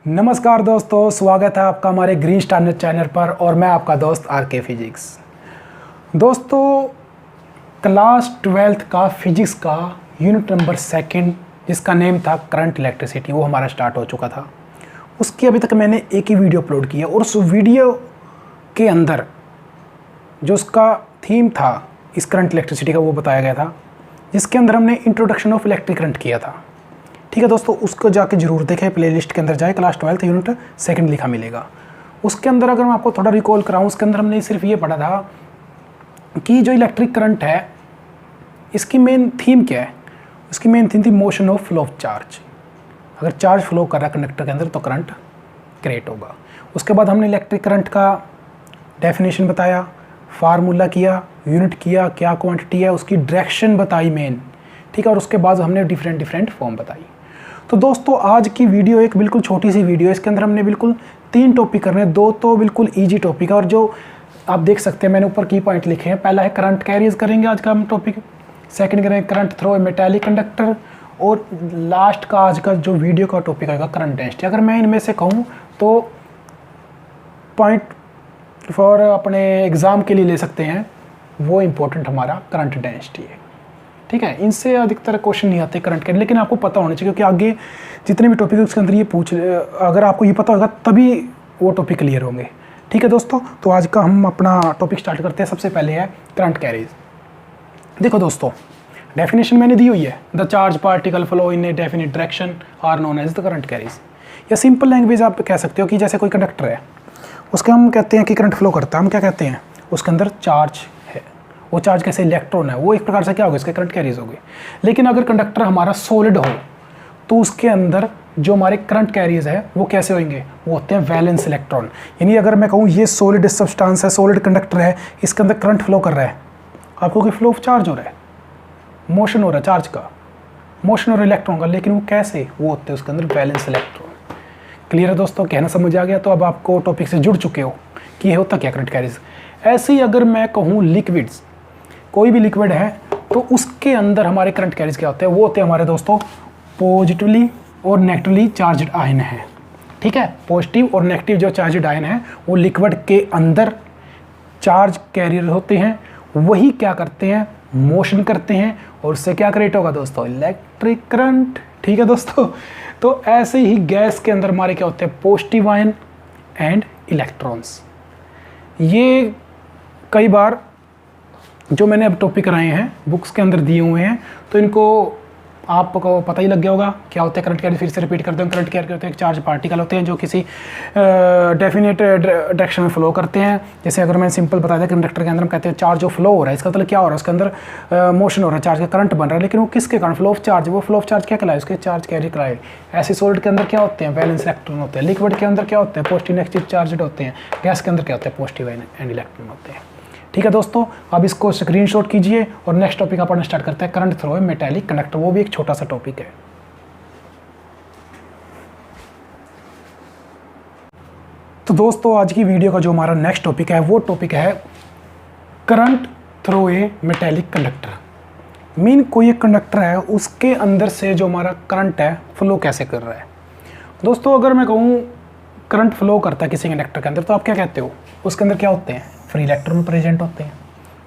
नमस्कार दोस्तों, स्वागत है आपका हमारे ग्रीन स्टार चैनल पर और मैं आपका दोस्त आर.के. फिजिक्स। दोस्तों, क्लास 12th का फिजिक्स का यूनिट नंबर 2 जिसका नेम था करंट इलेक्ट्रिसिटी, वो हमारा स्टार्ट हो चुका था। उसकी अभी तक मैंने एक ही वीडियो अपलोड किया और उस वीडियो के अंदर जो उसका थीम था इस करंट इलेक्ट्रिसिटी का वो बताया गया था, जिसके अंदर हमने इंट्रोडक्शन ऑफ इलेक्ट्रिक करंट किया था। ठीक है दोस्तों, उसको जाके जरूर देखें, प्लेलिस्ट के अंदर जाए, क्लास 12th यूनिट 2 लिखा मिलेगा। उसके अंदर अगर मैं आपको थोड़ा रिकॉल कराऊँ, उसके अंदर हमने सिर्फ ये पढ़ा था कि जो इलेक्ट्रिक करंट है इसकी मेन थीम क्या है। उसकी मेन थीम थी motion of flow of charge. अगर चार्ज फ्लो कर रहा है कंडक्टर के अंदर तो करंट क्रिएट होगा। उसके बाद हमने इलेक्ट्रिक करंट का डेफिनेशन बताया, फार्मूला किया, यूनिट किया, क्या क्वांटिटी है, उसकी डायरेक्शन बताई मेन। ठीक है, और उसके बाद हमने डिफरेंट फॉर्म बताई। तो दोस्तों, आज की वीडियो एक बिल्कुल छोटी सी वीडियो है। इसके अंदर हमने बिल्कुल 3 टॉपिक करने हैं। 2 तो बिल्कुल इजी टॉपिक है और जो आप देख सकते हैं मैंने ऊपर की पॉइंट लिखे हैं। पहला है करंट कैरियर्स करेंगे आज का हम टॉपिक, सेकंड करेंगे करंट थ्रो ए मेटालिक कंडक्टर, और लास्ट का आज का जो वीडियो का टॉपिक आएगा करंट डेंसिटी। अगर मैं इनमें से कहूँ तो पॉइंट फॉर अपने एग्ज़ाम के लिए ले सकते हैं, वो इम्पोर्टेंट हमारा करंट डेंसिटी है। ठीक है, इनसे अधिकतर क्वेश्चन नहीं आते करंट के, लेकिन आपको पता होना चाहिए क्योंकि आगे जितने भी टॉपिक उसके अंदर ये अगर आपको ये पता होगा तभी वो टॉपिक क्लियर होंगे। ठीक है दोस्तों, तो आज का हम अपना टॉपिक स्टार्ट करते हैं। सबसे पहले है करंट कैरिज। देखो दोस्तों, डेफिनेशन मैंने दी हुई है, the charge particle flow in a definite direction are known as the current carriage. या सिंपल लैंग्वेज आप कह सकते हो कि जैसे कोई कंडक्टर है, उसके हम कहते हैं कि करंट फ्लो करता है, हम क्या कहते हैं, उसके अंदर चार्ज है। वो चार्ज कैसे इलेक्ट्रॉन है, वो एक प्रकार से क्या होगा, इसके करंट कैरिज होंगे। लेकिन अगर कंडक्टर हमारा सॉलिड हो तो उसके अंदर जो हमारे करंट कैरियर्स है वो कैसे होंगे, वो होते हैं वैलेंस इलेक्ट्रॉन। यानी अगर मैं कहूँ ये सॉलिड सब्सटेंस है, सॉलिड कंडक्टर है, इसके अंदर करंट फ्लो कर रहा है, आपको कोई फ्लो ऑफ चार्ज हो रहा है, मोशन हो रहा है चार्ज का, मोशन हो रहा है इलेक्ट्रॉन का, लेकिन वो कैसे, वो होते हैं उसके अंदर वैलेंस इलेक्ट्रॉन। क्लियर है दोस्तों, कहना समझ आ गया? तो अब आपको टॉपिक से जुड़ चुके हो कि ये होता क्या करंट कैरियर्स। ऐसे ही अगर मैं कहूँ लिक्विड्स, कोई भी लिक्विड है तो उसके अंदर हमारे करंट कैरिज क्या होते हैं, वो होते हैं हमारे दोस्तों पॉजिटिवली और नेगेटिवली चार्ज्ड आयन है। ठीक है, पॉजिटिव और नेगेटिव जो चार्ज्ड आयन है वो लिक्विड के अंदर चार्ज कैरियर होते हैं। वही क्या करते हैं, मोशन करते हैं और उससे क्या क्रिएट होगा दोस्तों, इलेक्ट्रिक करंट। ठीक है दोस्तों, तो ऐसे ही गैस के अंदर हमारे क्या होते हैं, पॉजिटिव आयन एंड इलेक्ट्रॉन्स। ये कई बार जो मैंने अब टॉपिक कराए हैं बुक्स के अंदर दिए हुए हैं, तो इनको आपको पता ही लग गया होगा क्या होता है करंट कैरियर। फिर से रिपीट करते हैं, करंट कैरियर होते हैं चार्ज पार्टिकल होते हैं जो किसी डेफिनेट डायरेक्शन में फ्लो करते हैं। जैसे अगर मैंने सिंपल बता दिया, कंडक्टर के अंदर हम कहते हैं चार्ज जो फ्लो हो रहा है, इसका मतलब क्या हो रहा है, उसके अंदर मोशन हो रहा है, चार्ज का करंट बन रहा है, लेकिन वो किसके कारण, फ्लो ऑफ चार्ज। वो फ्लो ऑफ चार्ज क्या कहलाए, उसके चार्ज कैरी कराए। ऐसे सॉलिड के अंदर क्या होते हैं, वैलेंस इलेक्ट्रॉन होते हैं। लिक्विड के अंदर क्या होते हैं, पॉजिटिव नेगेटिव चार्ज होते हैं। गैस के अंदर क्या होते हैं, पॉजिटिव एंड इलेक्ट्रॉन होते हैं। ठीक है दोस्तों, अब इसको स्क्रीनशॉट कीजिए और नेक्स्ट टॉपिक अपन स्टार्ट करते हैं, करंट थ्रो ए मेटालिक कंडक्टर। वो भी एक छोटा सा टॉपिक है। तो दोस्तों, आज की वीडियो का जो हमारा नेक्स्ट टॉपिक है वो टॉपिक है करंट थ्रो ए मेटालिक कंडक्टर। मीन कोई एक कंडक्टर है, उसके अंदर से जो हमारा करंट है फ्लो कैसे कर रहा है। दोस्तों, अगर मैं कहूँ करंट फ्लो करता है किसी कंडक्टर के अंदर, तो आप क्या कहते हो, उसके अंदर क्या होते हैं, फ्री इलेक्ट्रॉन प्रेजेंट होते हैं,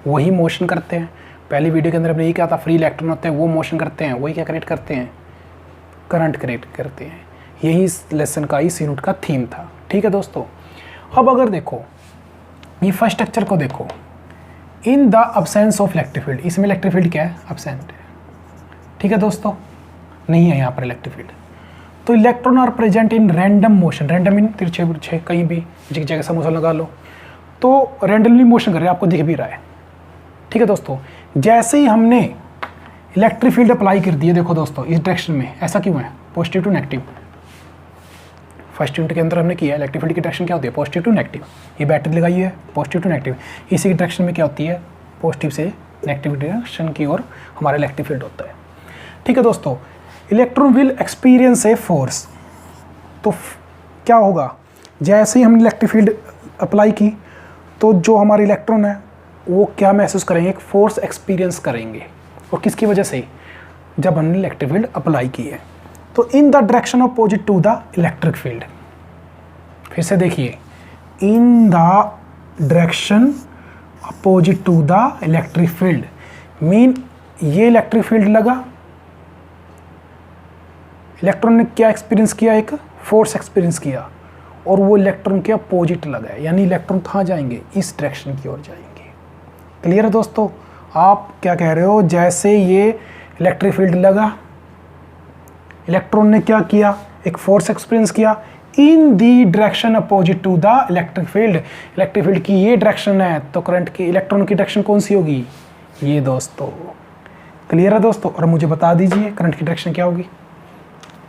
वही मोशन करते हैं। पहली वीडियो के अंदर हमने यही कहा था, फ्री इलेक्ट्रॉन होते हैं, वो मोशन करते हैं, वही क्या क्रिएट करते हैं, करंट क्रिएट करते हैं। यही इस लेसन का, इस यूनिट का थीम था। ठीक है दोस्तों, अब अगर देखो ये फर्स्ट स्ट्रक्चर को देखो, in the absence of electric field, इसमें इलेक्ट्रिक फील्ड क्या है, अब्सेंट है। ठीक है दोस्तों, नहीं है यहाँ पर इलेक्ट्रिक फील्ड। तो electron are present in random motion, random in तिरछे बिरछे कहीं भी जिस जगह समोसा लगा लो, तो रैंडमली मोशन कर रहे हैं, आपको दिख भी रहा है। ठीक है दोस्तों, जैसे ही हमने इलेक्ट्रिक फील्ड अप्लाई कर दिए, देखो दोस्तों इस डायरेक्शन में, ऐसा क्यों है, positive to negative. First unit के अंदर हमने किया इलेक्ट्रिक फील्ड की डायरेक्शन क्या होती है, पॉजिटिव टू नेगेटिव। ये बैटरी लगाई है, पॉजिटिव टू नेगेटिव। इसी की डायरेक्शन में क्या होती है, पॉजिटिव से नेगेटिव डायरेक्शन की ओर हमारा इलेक्ट्रिक फील्ड होता है। ठीक है दोस्तों, electron will experience a force. तो क्या होगा, जैसे ही हमने इलेक्ट्रिक फील्ड अप्लाई की तो जो हमारे इलेक्ट्रॉन है वो क्या महसूस करेंगे, एक फोर्स एक्सपीरियंस करेंगे। और किसकी वजह से, जब हमने इलेक्ट्रिक फील्ड अप्लाई की है। तो in the direction opposite to the electric field, फिर से देखिए, in the direction opposite to the electric field, mean ये इलेक्ट्रिक फील्ड लगा, इलेक्ट्रॉन ने क्या एक्सपीरियंस किया, एक फोर्स एक्सपीरियंस किया, और वो इलेक्ट्रॉन के अपोजिट लगा है, यानी इलेक्ट्रॉन कहाँ जाएंगे, इस डायरेक्शन की ओर जाएंगे। क्लियर है दोस्तों? आप क्या कह रहे हो, जैसे ये इलेक्ट्रिक फील्ड लगा, इलेक्ट्रॉन ने क्या किया, एक फोर्स एक्सपीरियंस किया in the direction opposite to the electric field, electric field की ये डायरेक्शन है, तो करंट की, इलेक्ट्रॉन की डायरेक्शन कौन सी होगी, ये दोस्तों। क्लियर है दोस्तों? और मुझे बता दीजिए करंट की डायरेक्शन क्या होगी।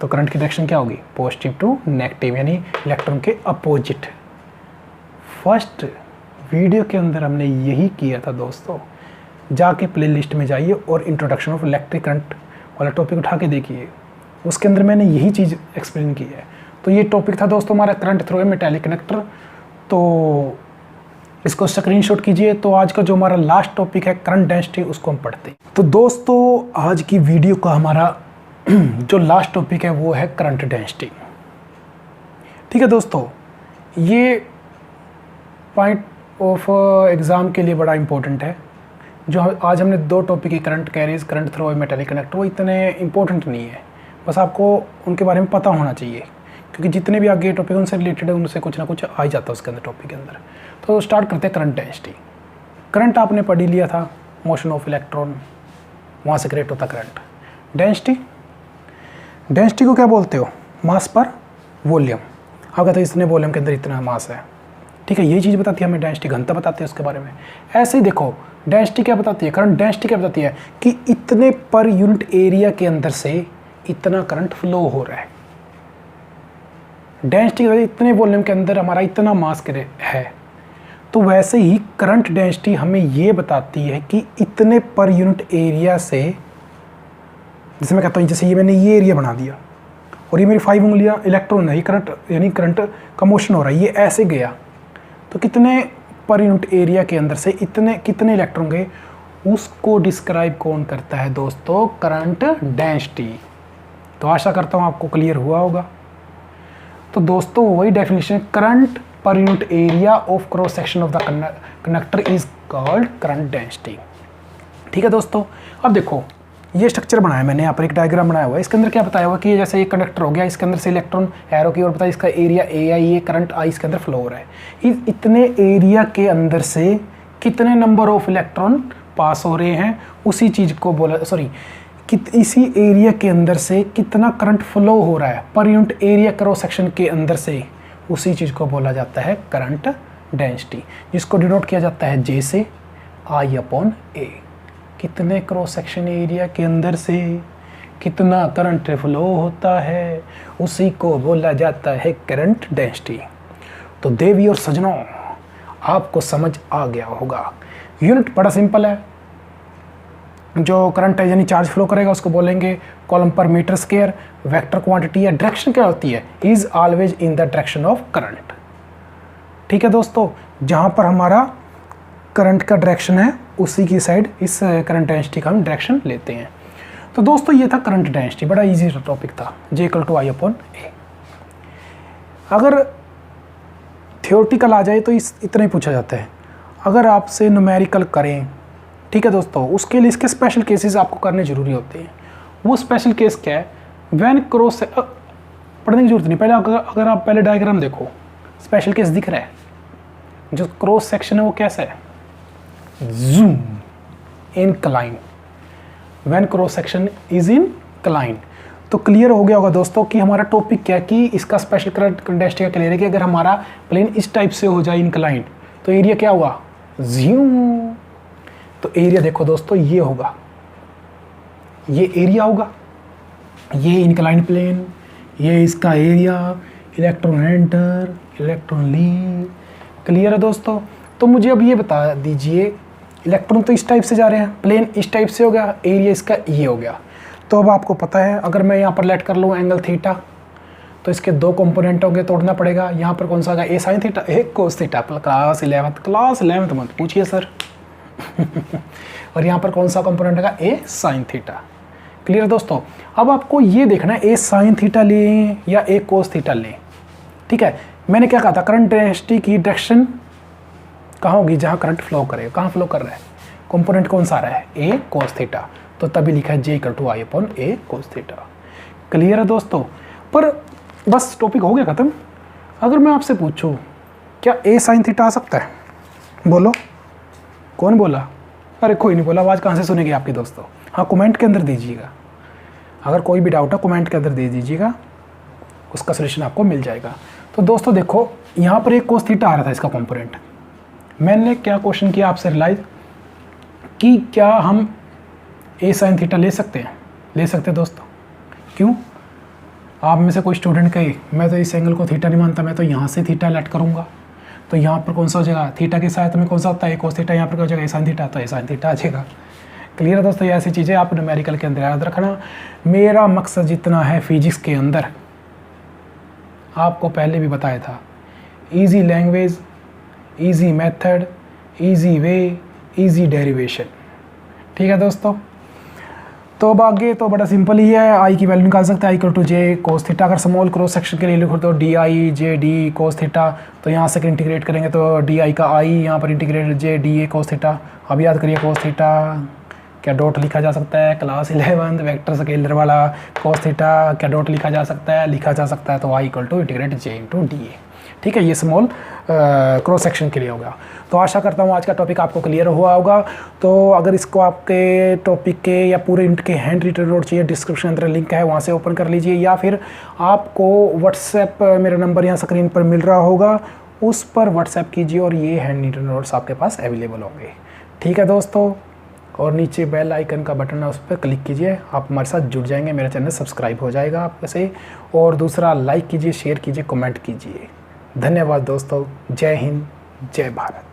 तो करंट की डायरेक्शन क्या होगी, पॉजिटिव टू नेगेटिव, यानी इलेक्ट्रॉन के अपोजिट। फर्स्ट वीडियो के अंदर हमने यही किया था दोस्तों, जाके प्लेलिस्ट में जाइए और इंट्रोडक्शन ऑफ इलेक्ट्रिक करंट वाला टॉपिक उठा के देखिए, उसके अंदर मैंने यही चीज़ एक्सप्लेन की है। तो ये टॉपिक था दोस्तों हमारा current through a metallic connector. तो इसको स्क्रीनशॉट कीजिए। तो आज का जो हमारा लास्ट टॉपिक है करंट डेंसिटी, उसको हम पढ़ते हैं। तो दोस्तों आज की वीडियो का हमारा जो लास्ट टॉपिक है वो है करंट डेंसिटी। ठीक है दोस्तों, ये पॉइंट ऑफ एग्ज़ाम के लिए बड़ा इंपॉर्टेंट है। जो आज हमने दो टॉपिक है, current carries, current through metallic connector, वो इतने इंपॉर्टेंट नहीं है, बस आपको उनके बारे में पता होना चाहिए, क्योंकि जितने भी आगे टॉपिक उनसे रिलेटेड है, उनसे कुछ ना कुछ आ ही जाता है उसके अंदर, टॉपिक के अंदर। तो स्टार्ट करते हैं करंट डेंसिटी। करंट आपने पढ़ ही लिया था, मोशन ऑफ इलेक्ट्रॉन, वहाँ से क्रिएट होता करंट। डेंसिटी, डेंसिटी को क्या बोलते हो, मास पर वॉल्यूम। आप कहते हो इतने वॉल्यूम के अंदर इतना मास है, ठीक है, यही चीज़ बताती है हमें डेंसिटी, घनता बताती है उसके बारे में। ऐसे ही देखो डेंसिटी क्या बताती है, करंट डेंसिटी क्या बताती है कि इतने पर यूनिट एरिया के अंदर से इतना करंट फ्लो हो रहा है। डेंसिटी इतने वॉल्यूम के अंदर हमारा इतना मास है। तो वैसे ही करंट डेंसिटी हमें ये बताती है कि इतने पर यूनिट एरिया से, जैसे मैं कहता हूँ जैसे ये मैंने ये एरिया बना दिया और ये मेरी 5 उंगलियां इलेक्ट्रॉन है, ये करंट यानी करंट का मोशन हो रहा है, ये ऐसे गया, तो कितने पर यूनिट एरिया के अंदर से कितने इलेक्ट्रॉन गए, उसको डिस्क्राइब कौन करता है दोस्तों, करंट डेंसिटी। तो आशा करता हूँ आपको क्लियर हुआ होगा। तो दोस्तों वही definition, current per unit area of cross section of the conductor is called current density. ठीक है दोस्तों, अब देखो ये स्ट्रक्चर बनाया मैंने, यहाँ पर एक डायग्राम बनाया हुआ है, इसके अंदर क्या बताया हुआ कि जैसे ये कंडक्टर हो गया, इसके अंदर से इलेक्ट्रॉन एरो की ओर बताया, इसका एरिया ए आई, ये करंट आई इसके अंदर फ्लो हो रहा है। इतने एरिया के अंदर से कितने नंबर ऑफ इलेक्ट्रॉन पास हो रहे हैं, उसी चीज़ को बोला, इसी एरिया के अंदर से कितना करंट फ्लो हो रहा है per unit area cross section के अंदर से, उसी चीज़ को बोला जाता है करंट डेंसिटी, जिसको डिनोट किया जाता है जे से, आई अपॉन ए। कितने क्रॉस सेक्शन एरिया के अंदर से कितना करंट फ्लो होता है, उसी को बोला जाता है करंट डेंसिटी। तो देवी और सजनों, आपको समझ आ गया होगा। यूनिट बड़ा सिंपल है, जो करंट है यानी चार्ज फ्लो करेगा उसको बोलेंगे कॉलम पर मीटर स्क्वायर। वेक्टर क्वांटिटी है, डायरेक्शन क्या होती है, is always in the direction of current. ठीक है दोस्तों, जहाँ पर हमारा करंट का डायरेक्शन है उसी की साइड इस करंट डेंसिटी का हम डायरेक्शन लेते हैं। तो दोस्तों ये था करंट डेंसिटी, बड़ा इजी टॉपिक था, J = I अपॉन A। अगर थियोरटिकल आ जाए तो इतना ही पूछा जाता है। अगर आपसे न्यूमेरिकल करें, ठीक है दोस्तों, उसके लिए इसके स्पेशल केसेस आपको करने जरूरी होते हैं। वो स्पेशल केस क्या है, व्हेन क्रॉस, पढ़ने की जरूरत नहीं, पहले अगर आप पहले डायग्राम देखो, स्पेशल केस दिख रहा है, जो क्रॉस सेक्शन है वो कैसा है, zoom incline, when cross section is incline. तो क्लियर हो गया होगा दोस्तों कि हमारा टॉपिक क्या है, कि इसका स्पेशल करंट डेंसिटी का क्लियर है कि अगर हमारा प्लेन इस टाइप से हो जाए इनक्लाइन, तो एरिया क्या हुआ, ज्यूम। तो एरिया देखो दोस्तों ये होगा, ये एरिया होगा, ये इनक्लाइन प्लेन, ये इसका area, electron enter, electron leave. Clear है दोस्तों? तो मुझे अब ये बता दीजिए, इलेक्ट्रॉन तो इस टाइप से जा रहे हैं, प्लेन इस टाइप से हो गया, एरिया इसका ये हो गया। तो अब आपको पता है, अगर मैं यहाँ पर लेट कर लूँ एंगल थीटा, तो इसके दो कंपोनेंट होंगे, तोड़ना पड़ेगा। यहाँ पर कौन सा होगा, ए साइन थीटा, ए कोस थीटा। क्लास 11th मत पूछिए सर। और यहाँ पर कौन सा कंपोनेंट होगा, ए साइन थीटा। क्लियर दोस्तों? अब आपको ये देखना है ए साइन थीटा लें या ए कोस थीटा लें, ठीक है। मैंने क्या कहा था, करंट डेंसिटी की डायरेक्शन कहाँ होगी, जहाँ करंट फ्लो करे, कहाँ फ्लो कर रहा है, कंपोनेंट कौन सा आ रहा है, ए कोस थीटा, तो तभी लिखा है J=I/A कोस थीटा। क्लियर है दोस्तों। पर बस टॉपिक हो गया ख़त्म। अगर मैं आपसे पूछूं क्या A sin थीटा आ सकता है, बोलो कौन बोला, अरे कोई नहीं बोला, आवाज़ कहाँ से सुनेगी आपकी दोस्तों। हाँ कमेंट के अंदर दीजिएगा, अगर कोई भी डाउट है कमेंट के अंदर दे दीजिएगा, उसका सलूशन आपको मिल जाएगा। तो दोस्तों देखो यहाँ पर एक कोस थीटा आ रहा था इसका कंपोनेंट, मैंने क्या क्वेश्चन किया आपसे, रियलाइज कि क्या हम A sin थीटा ले सकते हैं, ले सकते हैं दोस्तों। क्यों, आप में से कोई स्टूडेंट कहे मैं तो इस एंगल को थीटा नहीं मानता, मैं तो यहाँ से थीटा लेट करूँगा, तो यहाँ पर कौन सा हो जाएगा, थीटा की सहायता में कौन सा होता है कोस थीटा, यहाँ पर क्या हो जाएगा A sin थीटा, तो A sin थीटा आ जाएगा। क्लियर है दोस्तों। ये ऐसी चीज़ें आप न्यूमेरिकल के अंदर याद रखना। मेरा मकसद जितना है फिजिक्स के अंदर, आपको पहले भी बताया था, easy language, easy method, easy way, easy derivation. ठीक है दोस्तों। तो अब आगे तो बड़ा सिंपल ही है, आई की वैल्यू निकाल सकते हैं, I=J कोस थीटा। अगर स्मॉल क्रॉस सेक्शन के लिए लिखो तो DI/J/D कोस थीटा, तो यहाँ से इंटीग्रेट करेंगे तो DI का I यहाँ पर इंटीग्रेट J/DA कोस थीटा। अब याद करिए कोस थीटा क्या डॉट लिखा जा सकता है, क्लास 11 वेक्टर स्केलर वाला कोस थीटा क्या डॉट लिखा जा सकता है, लिखा जा सकता है, तो I=J/DA। ठीक है, ये स्मॉल क्रॉस सेक्शन के लिए होगा। तो आशा करता हूँ आज का टॉपिक आपको क्लियर हुआ होगा। तो अगर इसको आपके टॉपिक के या पूरे के हैंड रिटन नोट चाहिए, डिस्क्रिप्शन अंदर लिंक है, वहाँ से ओपन कर लीजिए, या फिर आपको व्हाट्सएप मेरा नंबर यहाँ स्क्रीन पर मिल रहा होगा, उस पर व्हाट्सएप कीजिए और ये हैंड रिटन नोट्स आपके पास अवेलेबल होंगे। ठीक है दोस्तों। और नीचे बेल आइकन का बटन है, उस पर क्लिक कीजिए, आप हमारे साथ जुड़ जाएंगे, मेरा चैनल सब्सक्राइब हो जाएगा आपके से। और दूसरा लाइक कीजिए, शेयर कीजिए, कमेंट कीजिए। धन्यवाद दोस्तों। जय हिंद, जय भारत।